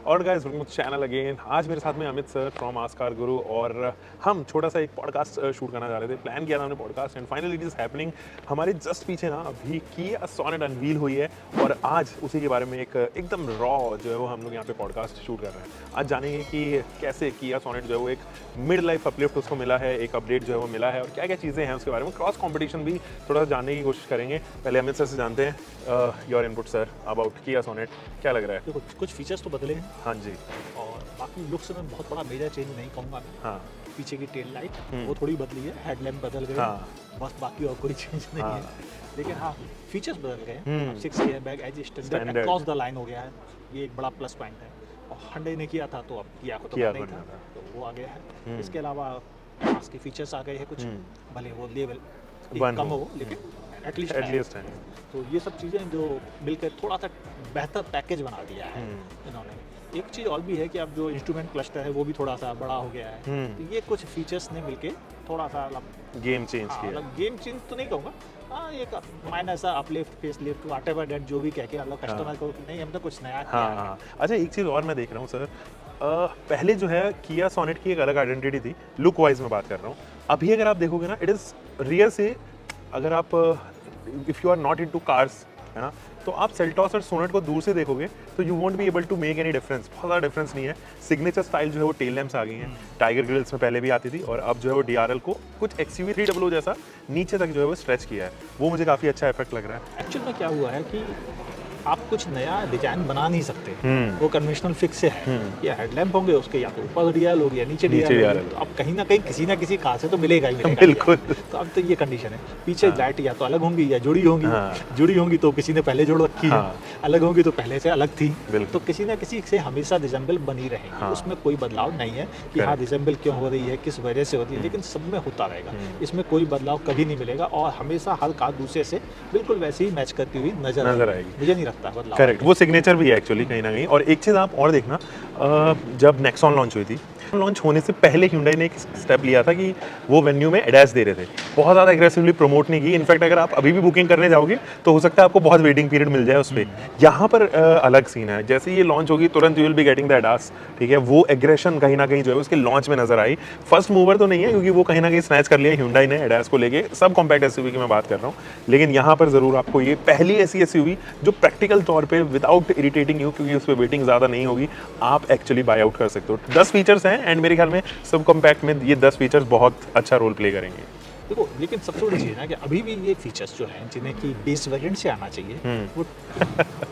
और guys welcome to channel again. आज मेरे साथ में अमित सर फ्रॉम आस्कार गुरु और हम छोटा सा एक पॉडकास्ट शूट करना चाह रहे थे। प्लान किया था हमने podcast and finally it is happening. हमारे जस्ट पीछे ना अभी किया सोनेट अनवील हुई है और आज उसी के बारे में एक एकदम रॉ जो है वो हम लोग यहाँ पे पॉडकास्ट शूट कर रहे हैं। आज जानेंगे कि कैसे किया सोनेट जो है वो एक मिड लाइफ अपलिफ्ट उसको मिला है, एक अपडेट जो है वो मिला है और क्या क्या चीज़ें हैं उसके बारे में। क्रॉस कॉम्पिटिशन भी थोड़ा सा जानने की कोशिश करेंगे। पहले अमित सर से जानते हैं योर इनपुट सर अबाउट किया सोनेट, क्या लग रहा है? देखो कुछ फीचर्स तो बदले हैं हाँ जी। और बाकी लुक्स में बहुत बड़ा मेजर चेंज नहीं कहूँगा मैं। हाँ पीछे की टेल लाइट वो थोड़ी बदली है, हेडलैम्प बदल गए, हाँ बस बाकी और कोई चेंज नहीं हाँ। है। लेकिन हाँ फीचर्स बदल गए हैं। 6 year back as standard Standard। Across the line हो गया है, ये एक बड़ा प्लस पॉइंट है। और हंडे ने किया था तो अब किया को तो किया नहीं को था, नहीं था। तो वो आ गया है। इसके अलावा पास के फीचर्स आ गए हैं कुछ, भले वो लेवल One कम हो। हो लेकिन एटलीस्ट एटलीस्ट है। तो ये सब चीज़ें जो मिलकर थोड़ा सा बेहतर पैकेज बना दिया है इन्होंने। एक चीज़ और भी है कि अब जो इंस्ट्रूमेंट क्लस्टर है वो भी थोड़ा सा बड़ा हो गया है। तो ये कुछ फीचर्स ने मिलके थोड़ा सा गेम चेंज किया। मतलब गेम चेंज तो नहीं कहूँगा, हाँ एक माइनर सा uplift face lift whatever that जो भी कह के मतलब कस्टमर को नहीं हमने कुछ नया किया हाँ है। हाँ। अच्छा एक चीज़ और मैं देख रहा हूँ सर, पहले जो है किया सोनेट की एक अलग आइडेंटिटी थी, लुक वाइज में बात कर रहा हूँ। अभी अगर आप देखोगे ना इट इज़ रियर से, अगर आप if you are not into cars है ना, तो आप सेल्टॉस और सोनेट को दूर से देखोगे तो you won't be able to make any difference. बहुत ज़्यादा डिफरेंस नहीं है। सिग्नेचर स्टाइल जो है वो टेल लैम्प्स आ गई हैं, टाइगर ग्रिल्स में पहले भी आती थी और अब जो है वो डीआरएल को कुछ XUV 300 जैसा नीचे तक जो है वो स्ट्रेच किया है। वो मुझे काफ़ी अच्छा इफेक्ट लग रहा है। एक्चुअल में क्या हुआ है कि आप कुछ नया डिजाइन बना नहीं सकते, वो कन्वेंशनल फिक्स से है। या हेडलैम्प होंगे उसके या तो ऊपर डीआरएल होगी या नीचे डीआरएल, तो अब कहीं ना कहीं किसी ना किसी कार से तो मिलेगा ही मिलेगा। बिल्कुल। तो अब तो ये कंडीशन है, पीछे लाइट या तो अलग होंगी या जुड़ी होंगी। जुड़ी होंगी तो किसी ने पहले जोड़ रखी है, अलग होंगी तो पहले से अलग थी। तो किसी ना किसी से हमेशा रिजेंबल बनी रहेगी, उसमें कोई बदलाव नहीं है कि हाँ रिजेंबल क्यों हो रही है, किस वजह से होती है, लेकिन सब में होता रहेगा। इसमें कोई बदलाव कभी नहीं मिलेगा और हमेशा हर कार दूसरे से बिल्कुल वैसे ही मैच करती हुई नजर आएगी। मुझे नहीं लगता बदलाव। करेक्ट, वो सिग्नेचर भी है एक्चुअली कहीं ना कहीं। और एक चीज़ आप और देखना, जब नेक्सॉन लॉन्च हुई थी, लॉन्च होने से पहले Hyundai ने एक स्टेप लिया था कि वो वेन्यू में एडैस दे रहे थे। बहुत ज़्यादा एग्रेसिवली प्रमोट नहीं की। इनफैक्ट अगर आप अभी भी बुकिंग करने जाओगे तो हो सकता है आपको बहुत वेटिंग पीरियड मिल जाए उस पर। यहाँ पर अलग सीन है, जैसे ही ये लॉन्च होगी तुरंत you will be getting the ADAS. ठीक है, वो एग्रेशन कहीं ना कहीं जो है उसके लॉन्च में नजर आई। फर्स्ट मूवर तो नहीं है क्योंकि वो कहीं ना कहीं स्नैच कर लिया Hyundai ने एडास को लेके, सब कॉम्पैक्ट SUV की मैं बात कर रहा हूँ। लेकिन यहाँ पर ज़रूर आपको ये पहली ऐसी SUV जो प्रैक्टिकल तौर पर विदाउट इरिटेटिंग यू, क्योंकि उस पर वेटिंग ज़्यादा नहीं होगी, आप एक्चुअली बाय आउट कर सकते हो। 10 फीचर्स हैं एंड मेरे ख्याल में सब कॉम्पैक्ट में ये 10 फीचर्स बहुत अच्छा रोल प्ले करेंगे। देखो लेकिन सबसे बड़ी चीज़ है कि अभी भी ये फीचर्स जो हैं जिन्हें कि बेस वेरिएंट से आना चाहिए वो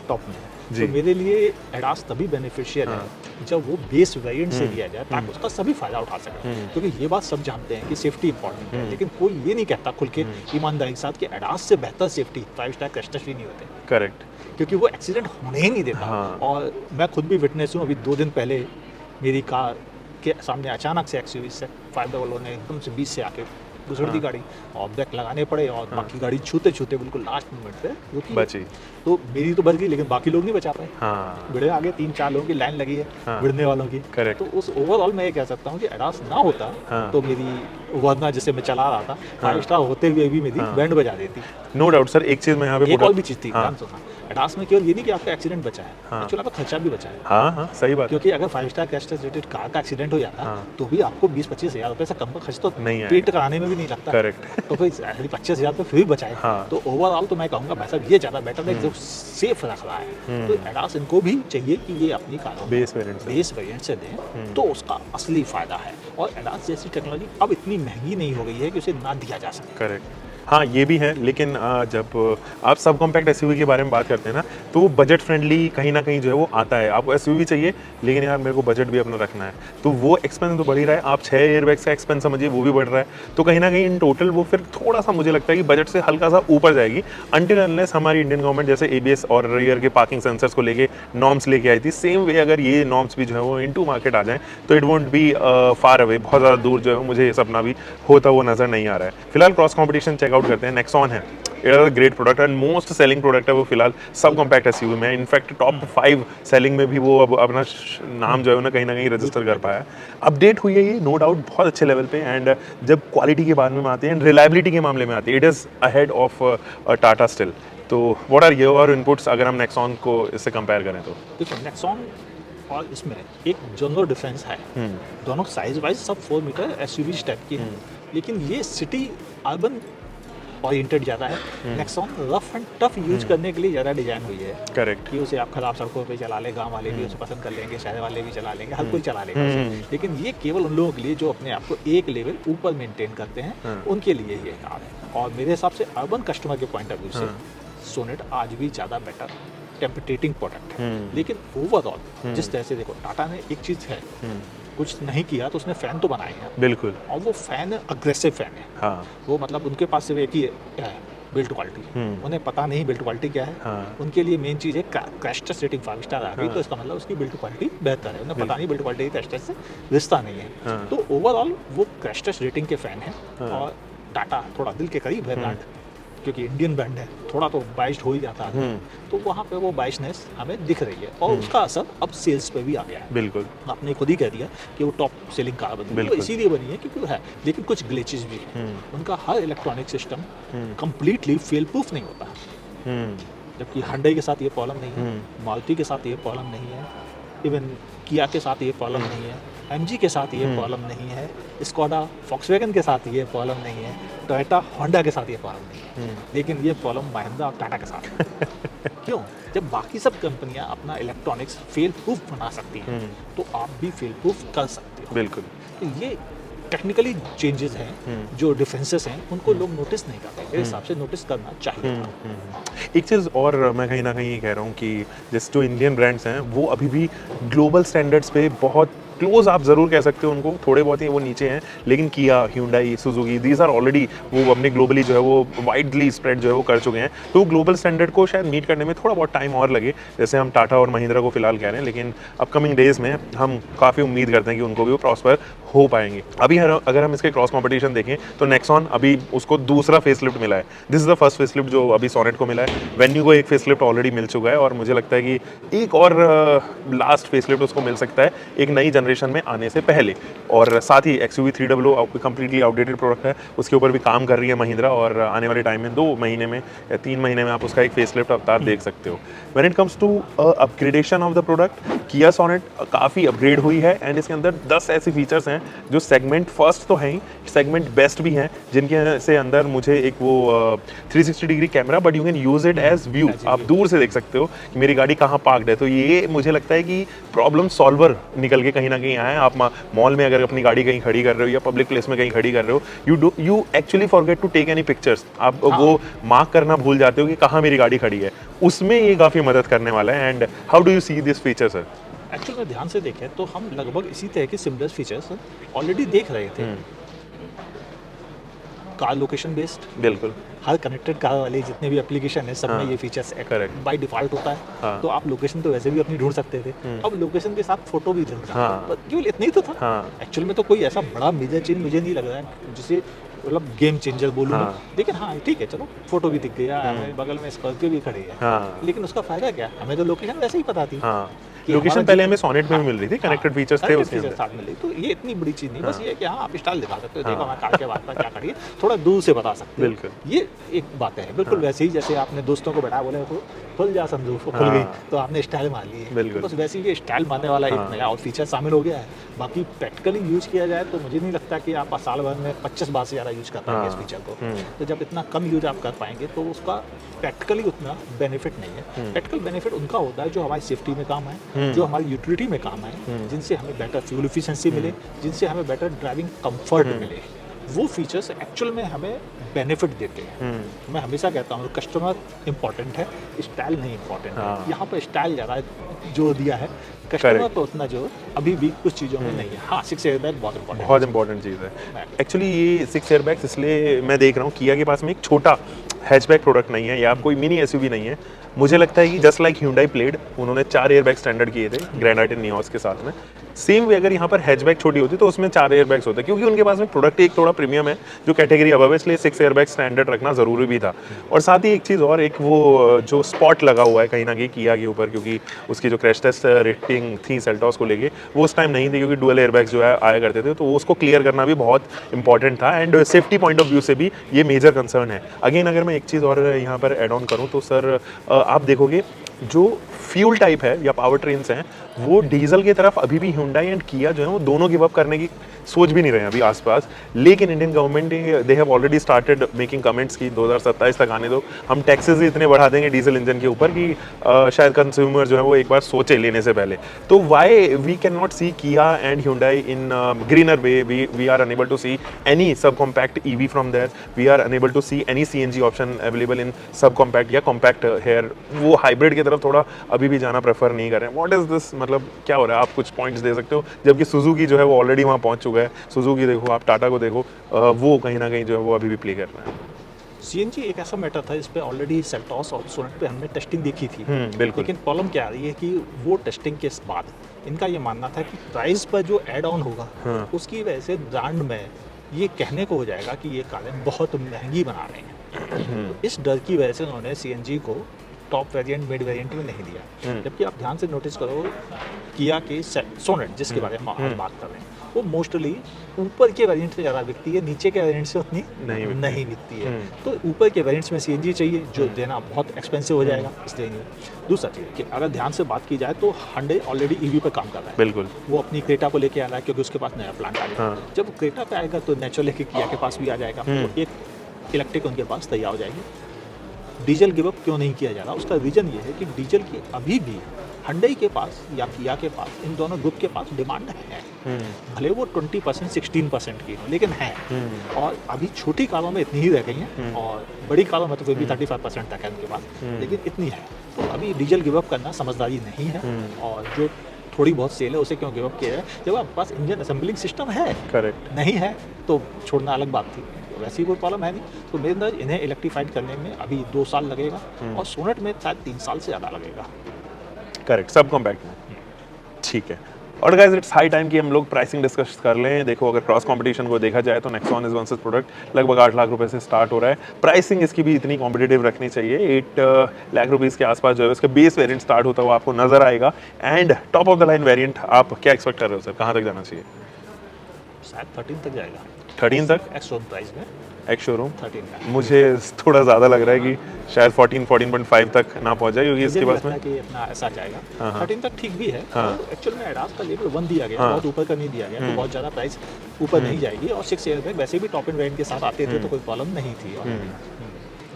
टॉप में है। तो मेरे लिए एडास तभी बेनिफिशियल है जब वो बेस वेरिएंट से लिया जाए ताकि उसका सभी फायदा उठा सके। क्योंकि ये बात सब जानते हैं कि सेफ्टी इंपॉर्टेंट है, लेकिन कोई ये नहीं कहता खुल के ईमानदारी के साथ कि एडास से बेहतर सेफ्टी 5 स्टार क्रेस्टर्स भी नहीं होते। करेक्ट, क्योंकि वो एक्सीडेंट होने ही नहीं देता। और मैं खुद भी विटनेस हूँ। अभी 2 दिन पहले मेरी कार के सामने अचानक से XUV से 500 ने एकदम से 20 से आके घुसड़ दी गाड़ी और ब्रेक लगाने पड़े और बाकी गाड़ी छूते छूते बिल्कुल लास्ट मोमेंट पे रुकी बची। तो मेरी तो बच गई लेकिन बाकी लोग नहीं बचा पाए। भिड़े आगे 3-4 लोगों की लाइन लगी है भिड़ने वालों की। तो उस ओवरऑल मैं ये कह सकता हूँ कि एडास ना होता तो मेरी वरना जैसे मैं चला रहा था 5 स्टार होते हुए भी मेरी बैंड बजा देती। No doubt sir. एक चीज़ मैं यहाँ पे एक और भी चीज़ थी, ध्यान सुनना, एडास में केवल ये नहीं कि आपका एक्सीडेंट बचा है, एक्चुअली आपका खर्चा भी बचा है। हाँ सही बात। क्योंकि अगर 5 स्टार क्रेस्टर रेटेड कार का एक्सीडेंट हो जाता तो भी आपको 20-25 हज़ार रुपये से कम का खर्च तो नहीं है, पेंट कराने में भी नहीं लगता। करेक्ट। तो फिर 25 हज़ार रुपये फिर भी बचाए। तो ओवरऑल तो मैं कहूँगा भाई साहब ये ज़्यादा बेटर है जो सेफ रख रहा है। तो एडास इनको भी चाहिए कि ये अपनी कारों बेस वेरिएंट से दें तो उसका असली फायदा है। और एडास जैसी टेक्नोलॉजी अब इतनी महंगी नहीं हो गई है कि उसे ना दिया जा सके। करेक्ट, हाँ ये भी है। लेकिन जब आप सब कॉम्पैक्ट SUV के बारे में बात करते हैं ना, तो वो बजट फ्रेंडली कहीं ना कहीं जो है वो आता है। आपको SUV चाहिए लेकिन यार मेरे को बजट भी अपना रखना है, तो वो एक्सपेंस तो बढ़ ही रहा है। आप 6 एयरबैग्स का एक्सपेंस समझिए, वो भी बढ़ रहा है। तो कहीं ना कहीं इन टोटल वो फिर थोड़ा सा मुझे लगता है कि बजट से हल्का सा ऊपर जाएगी, अनटिल अनलेस हमारी इंडियन गवर्नमेंट जैसे ABS और रियर के पार्किंग सेंसर्स को लेके नॉर्म्स लेके आई थी, सेम वे अगर ये नॉर्म्स भी जो है वो इनटू मार्केट आ जाए तो it won't be far away. बहुत ज़्यादा दूर जो है मुझे ये सपना भी होता वो नज़र नहीं आ रहा है। फिलहाल क्रॉस कॉम्पिटिशन चेकआउट करते हैं। नेक्सॉन है, it is a great product and most selling product है वो फिलहाल सब कॉम्पैक्ट SUV में। इनफैक्ट टॉप 5 सेलिंग में भी वो अब अपना नाम जो है ना कहीं ना कहीं रजिस्टर कर पाया। अपडेट हुई है ये नो डाउट बहुत अच्छे लेवल पे, एंड जब क्वालिटी के बारे में आते हैं एंड रिलायबिलिटी के मामले में आती है, it is ahead of Tata still. तो व्हाट आर योर इनपुट्स अगर हम नेक्सॉन को इससे कंपेयर करें तो? देखो नेक्सॉन और इसमें एक जनरल डिफरेंस है। दोनों साइज वाइज सब 4 मीटर एसयूवी टाइप की है, लेकिन ये सिटी अर्बन ओरिएंटेड ज़्यादा है। Nexon rough and tough use करने के लिए ज़्यादा डिजाइन हुई है। करेक्ट। कि उसे आप खराब सड़कों पे चला ले, गांव वाले भी उसे पसंद कर लेंगे, शहर वाले भी चला लेंगे, हर कोई चला लेगा उसे। लेकिन ये केवल उन लोगों के लिए जो अपने आप को एक लेवल ऊपर मेंटेन करते हैं, उनके लिए ये कार है। और मेरे हिसाब से अर्बन कस्टमर के पॉइंट ऑफ व्यू से सोनेट आज भी ज़्यादा बेटर टेम्परेटिंग प्रोडक्ट है। लेकिन ओवरऑल जिस तरह से देखो, टाटा ने एक चीज़ है, कुछ नहीं किया तो उसने फैन तो बनाए हैं। बिल्कुल। और वो फैन अग्रेसिव फैन है। हाँ। वो मतलब उनके पास सिर्फ एक ही है, बिल्ड क्वालिटी। उन्हें पता नहीं बिल्ड क्वालिटी क्या है। हाँ। उनके लिए मेन चीज़ है क्रैश टेस्ट रेटिंग 5 स्टार आ गई, तो इसका मतलब उसकी बिल्ड क्वालिटी बेहतर है। उन्हें पता नहीं बिल्ड क्वालिटी क्रैश टेस्ट से रिश्ता नहीं है। हाँ। तो ओवरऑल वो क्रैश टेस्ट रेटिंग के फैन है। और टाटा थोड़ा दिल के करीब है ब्रांड, क्योंकि इंडियन ब्रांड है, थोड़ा तो बाइस्ड हो ही जाता है। तो वहाँ पे वो बाइस्डनेस हमें दिख रही है, और उसका असर अब सेल्स पे भी आ गया है। बिल्कुल। आपने खुद ही कह दिया कि वो टॉप सेलिंग कार बनी है, वो इसीलिए बनी है क्योंकि वो है। लेकिन कुछ ग्लिचेस भी हैं। उनका हर electronic system completely fail proof नहीं होता, जबकि हांडई के साथ ये प्रॉब्लम नहीं है, मारुति के साथ ये प्रॉब्लम नहीं है, इवन किया के साथ ये प्रॉब्लम नहीं है, एमजी के साथ ये प्रॉब्लम नहीं है, स्कोडा वॉक्सवैगन के साथ ये प्रॉब्लम नहीं है, टोयोटा होंडा के साथ ये प्रॉब्लम नहीं है। लेकिन ये प्रॉब्लम महिंद्रा और टाटा के साथ है। क्यों? जब बाकी सब कंपनियां अपना इलेक्ट्रॉनिक्स फेल प्रूफ बना सकती हैं, तो आप भी फेल प्रूफ कर सकते हो। बिल्कुल। तो ये टेक्निकली चेंजेस हैं, जो डिफरेंसेस हैं, उनको लोग नोटिस नहीं करते। मेरे हिसाब से नोटिस करना चाहिए था। एक चीज़ और मैं कहीं ना कहीं कह रहा हूँ कि जैसे जो इंडियन ब्रांड्स हैं वो अभी भी ग्लोबल स्टैंडर्ड्स पे बहुत क्लोज आप ज़रूर कह सकते हो उनको, थोड़े बहुत ही वो नीचे हैं, लेकिन Kia, Hyundai, Suzuki, these are already वो अपने ग्लोबली जो है वो वाइडली स्प्रेड जो है वो कर चुके हैं। तो ग्लोबल स्टैंडर्ड को शायद मीट करने में थोड़ा बहुत टाइम और लगे, जैसे हम टाटा और महिंद्रा को फिलहाल कह रहे हैं, लेकिन अपकमिंग डेज में हम काफ़ी उम्मीद करते हैं कि उनको भी वो प्रॉस्पर हो पाएंगे। अभी अगर हम इसके क्रॉस कॉम्पिटिशन देखें तो नेक्सॉन अभी उसको दूसरा फेसलिफ्ट मिला है। This is the first facelift जो अभी सोनेट को मिला है। वेन्यू को एक फेसलिफ्ट ऑलरेडी मिल चुका है, और मुझे लगता है कि एक और लास्ट फेसलिफ्ट उसको मिल सकता है एक नई जनरेशन में आने से पहले। और साथ ही XUV 300 कंप्लीटली आउटडेटेड प्रोडक्ट है, उसके ऊपर भी काम कर रही है महिंद्रा, और आने वाले टाइम में 2 महीने में या 3 महीने में आप उसका एक फेसलिफ्ट अवतार देख सकते हो। When it comes to upgradation of the product, Kia Sonet काफ़ी अपग्रेड हुई है, एंड इसके अंदर 10 ऐसे फीचर्स हैं जो सेगमेंट फर्स्ट तो हैं ही, सेगमेंट बेस्ट भी हैं, जिनके से अंदर मुझे एक वो 360 degree camera, but you can use it as view, आप दूर से देख सकते हो कि मेरी गाड़ी कहाँ पार्कड है। तो ये मुझे लगता है कि प्रॉब्लम सॉल्वर निकल के कहीं ना कहीं आया है। आप मॉल में अगर अपनी गाड़ी कहीं खड़ी कर रहे हो या पब्लिक प्लेस में कहीं खड़ी कर रहे हो, you actually forget to take any pictures, आप वो मार्क करना भूल जाते हो कि कहाँ मेरी गाड़ी खड़ी है। उसमें ये काफ़ी मदद करने वाला है। And how do you see this feature sir? Actually में ध्यान से देखें तो हम लगभग इसी तरह के सिमिलर फीचर्स ऑलरेडी देख रहे थे। कार लोकेशन बेस्ड, बिल्कुल, हर कनेक्टेड कार वाले जितने भी एप्लीकेशन है सब में ये फीचर्स बाय डिफॉल्ट होता है। तो आप लोकेशन तो वैसे भी अपनी ढूंढ सकते थे, अब लोकेशन के साथ फोटो भी ढूंढ सकते हैं। केवल इतना ही तो था। एक्चुअल में तो कोई ऐसा बड़ा मेजर चेंज मुझे नहीं लग रहा है जिसे मतलब गेम चेंजर बोलूँ मैं। लेकिन हाँ ठीक है, चलो फोटो भी दिख गया, हमें बगल में स्कॉर्पियो भी खड़ी है, लेकिन उसका फायदा क्या? हमें तो लोकेशन वैसे ही पता थी। लोकेशन पहले हमें सोनेट में भी मिल रही थी, कनेक्टेड फीचर्स थे उसके साथ मिल रही। तो ये इतनी बड़ी चीज़ नहीं, बस ये है कि हाँ आप स्टाइल दिखा सकते हो, देखो हमारे कार के बाद क्या खड़ी है, थोड़ा दूर से बता सकते हो। बिल्कुल, ये एक बात है। बिल्कुल वैसे ही जैसे आपने दोस्तों को बैठा बोले खुल जा संदूक, खुल गई तो आपने स्टाइल मार ली है। बस वैसे ही स्टाइल मारने वाला एक नया और फीचर शामिल हो गया है। बाकी प्रैक्टिकली यूज किया जाए तो मुझे नहीं लगता कि आप साल भर में 25 बार से ज़्यादा यूज कर पाएंगे इस फीचर को। तो जब इतना कम यूज आप कर पाएंगे तो उसका प्रैक्टिकली उतना बेनिफिट नहीं है। प्रैक्टिकल बेनिफिट उनका होता है जो हमारी सेफ्टी में काम आए, जो हमारी यूटिलिटी में काम आए, जिनसे हमें बेटर फ्यूल एफिशिएंसी मिले, जिनसे हमें बेटर ड्राइविंग कंफर्ट मिले। वो फीचर्स एक्चुअल में हमें बेनिफिट देते हैं। मैं हमेशा कहता हूँ कस्टमर इंपॉर्टेंट है, स्टाइल नहीं इंपॉर्टेंट है। यहाँ पर स्टाइल ज़्यादा जोर दिया है, कस्टमर तो उतना जोर अभी भी कुछ चीज़ों में नहीं है। हाँ 6 एयरबैग बहुत इंपॉर्टेंट चीज़ है। एक्चुअली ये 6 एयरबैग्स इसलिए मैं देख रहा हूँ, किया के पास में एक छोटा हैचबैक प्रोडक्ट नहीं है या कोई मिनी एसयूवी नहीं है। मुझे लगता है कि जस्ट लाइक ह्यूंडई प्लेड, उन्होंने 4 एयरबैग स्टैंडर्ड किए थे ग्रैंड आइटन नियोस के साथ में। सेम वे अगर यहाँ पर हैचबैक छोटी होती तो उसमें 4 एयरबैग्स होते, क्योंकि उनके पास में प्रोडक्ट एक थोड़ा प्रीमियम है जो कैटेगरी अबव है, इसलिए 6 एयरबैग स्टैंडर्ड रखना ज़रूरी भी था। और साथ ही एक चीज़ और, एक वो जो स्पॉट लगा हुआ है कहीं ना कहीं किया के ऊपर, क्योंकि उसकी जो क्रैश टेस्ट रेटिंग थी सेल्टॉस को लेके वो उस टाइम नहीं थी, क्योंकि डुअल एयरबैग्स जो है आया करते थे, तो उसको क्लियर करना भी बहुत इंपॉर्टेंट था। And safety point of view से भी ये मेजर कंसर्न है। अगेन अगर मैं एक चीज़ और यहाँ पर एड ऑन करूँ तो सर आप देखोगे जो फ्यूल टाइप है या पावर ट्रेन्स हैं वो डीजल की तरफ अभी भी Hyundai एंड किया जो है वो दोनों गिव अप करने की सोच भी नहीं रहे हैं अभी आसपास। लेकिन Indian government they have already started making comments की 2027 तक आने दो, हम टैक्सेस ही इतने बढ़ा देंगे डीजल इंजन के ऊपर कि शायद कंज्यूमर जो है वो एक बार सोचे लेने से पहले। तो why we can not see किया and Hyundai in greener way, we are unable to see any sub compact EV from there, we are unable to see any CNG option available in sub compact या compact hair, वो hybrid की तरफ थोड़ा अभी भी जाना prefer नहीं कर रहे हैं। व्हाट इज दिस, मतलब क्या हो रहा है? आप कुछ पॉइंट्स दे सकते हो, जबकि सुजुकी जो है वो ऑलरेडी वहाँ पहुँच चुका है। सुजुकी देखो, आप टाटा को देखो, वो कहीं ना कहीं जो है वो अभी भी प्ले कर रहे हैं। CNG एक ऐसा मैटर था, इस पे ऑलरेडी सेल्टॉस और सोनेट पे हमने टेस्टिंग देखी थी। बिल्कुल। लेकिन प्रॉब्लम क्या आ रही है कि वो टेस्टिंग के बाद इनका ये मानना था कि प्राइस पर जो एड ऑन होगा उसकी वजह से ब्रांड में ये कहने को हो जाएगा कि ये कारें बहुत महंगी बना रहे हैं। तो इस डर की वजह से उन्होंने CNG को टॉप वेरिएंट, मिड वेरिएंट में नहीं दिया। जबकि आप ध्यान से नोटिस करो, किया के सोनेट जिसके बारे में हम बात कर रहे हैं वो मोस्टली ऊपर के वेरिएंट से ज़्यादा बिकती है, नीचे के वेरिएंट से उतनी नहीं बिकती है। तो ऊपर के वेरिएंट्स में CNG चाहिए जो देना बहुत एक्सपेंसिव हो जाएगा, इसलिए नहीं। दूसरा चीज़ कि अगर ध्यान से बात की जाए तो Hyundai ऑलरेडी EV पर काम कर रहा है। बिल्कुल। वो अपनी क्रेटा को लेके आ रहा है क्योंकि उसके पास नया प्लांट आ गया। जब क्रेटा पे आएगा तो नेचुरली किया के पास भी आ जाएगा, तो एक इलेक्ट्रिक उनके पास तैयार हो जाएगी। डीजल गिव अप क्यों नहीं किया जा रहा? उसका रीज़न ये है कि डीजल की अभी भी Hyundai के पास या किया के पास, इन दोनों ग्रुप के पास डिमांड है। भले वो 20% 16% की हो, लेकिन है। और अभी छोटी कारों में इतनी ही रह गई हैं और बड़ी कारों में तो फिर भी 35% तक है उनके पास, लेकिन इतनी है। तो अभी डीजल गिव अप करना समझदारी नहीं है। और जो थोड़ी बहुत सेल है उसे क्यों गिव अप किया जाए जब आपके पास इंजन असेंबलिंग सिस्टम है? करेक्ट। नहीं है तो छोड़ना अलग बात थी, वैसी कोई प्रॉब्लम है नहीं। तो मेरे अंदर इन्हें इलेक्ट्रीफाइड करने में अभी 2 साल लगेगा और सोनेट में शायद 3 साल से ज़्यादा लगेगा। करेक्ट, सब कॉम्पैक्ट में। ठीक है। और गाइस इट्स हाई टाइम कि हम लोग प्राइसिंग डिस्कस कर लें। देखो, अगर क्रॉस कंपटीशन को देखा जाए तो Nexon is one such product लगभग 8 लाख रुपए से स्टार्ट हो रहा है। प्राइसिंग इसकी भी इतनी कॉम्पिटिटिव रखनी चाहिए। 8 लाख रुपीज़ के आसपास जो है उसका बेस वेरिएंट स्टार्ट होता हुआ आपको नजर आएगा। And top of the line variant आप क्या एक्सपेक्ट कर रहे हो सर, कहाँ तक जाना चाहिए? शायद 13 तक जाएगा। 13 तक एक्स शोरूम प्राइस में? एक्स शोरूम 13 मुझे थोड़ा ज़्यादा लग रहा है कि शायद 14.5 तक ना पहुंच जाए, क्योंकि इसके पास में कि अपना ऐसा जाएगा। 13 तक ठीक भी है। एक्चुअल में एडास का लेवल 1 दिया गया, बहुत ऊपर का नहीं दिया गया, तो बहुत ज़्यादा प्राइस ऊपर नहीं जाएगी। और 6 एयरबैग वैसे भी टॉप एंड वेरिएंट के साथ आते थे तो कोई प्रॉब्लम नहीं थी।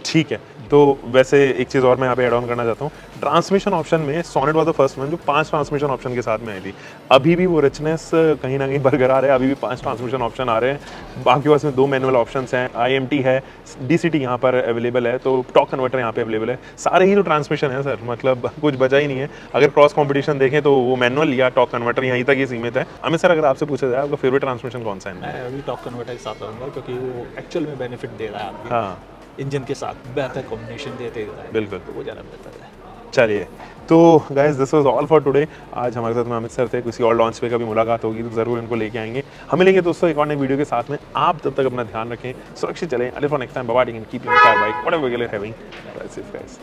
ठीक है। तो वैसे एक चीज़ और मैं यहाँ पे ऐड ऑन करना चाहता हूँ, ट्रांसमिशन ऑप्शन में Sonet was the first one जो 5 ट्रांसमिशन ऑप्शन के साथ में आई थी। अभी भी वो रिचनेस कहीं ना कहीं बरकरार है, अभी भी 5 ट्रांसमिशन ऑप्शन आ रहे हैं। बाकी उसमें 2 मैनुअल ऑप्शंस हैं, IMT है, DCT यहाँ पर अवेलेबल है, तो टॉर्क कन्वर्टर यहाँ पे अवेलेबल है। सारे ही तो ट्रांसमिशन है सर, मतलब कुछ बचा ही नहीं है। अगर क्रॉस कॉम्पिटिशन देखें तो वो मैनुअल या टॉर्क कन्वर्टर यहीं तक ही सीमित है। अमित सर, अगर आपसे पूछा जाए आपका फेवरेट ट्रांसमिशन कौन सा है? मैं अभी टॉर्क कन्वर्टर के साथ रहूँगा क्योंकि वो एक्चुअल में बेनिफिट दे रहा है आपको। इंजन के साथ बेहतर कॉम्बिनेशन देते हैं। बिल्कुल, तो वो ज़्यादा बेहतर है। चलिए, तो guys this was all for today. आज हमारे साथ में अमित सर थे। किसी और लॉन्च पे कभी मुलाकात होगी तो ज़रूर इनको लेके आएंगे। हम मिलेंगे दोस्तों एक और नई वीडियो के साथ में। आप तब तक अपना ध्यान रखें, सुरक्षित चलें। Until for next time, bye bye, keep your car bike whatever you are having. That's it guys.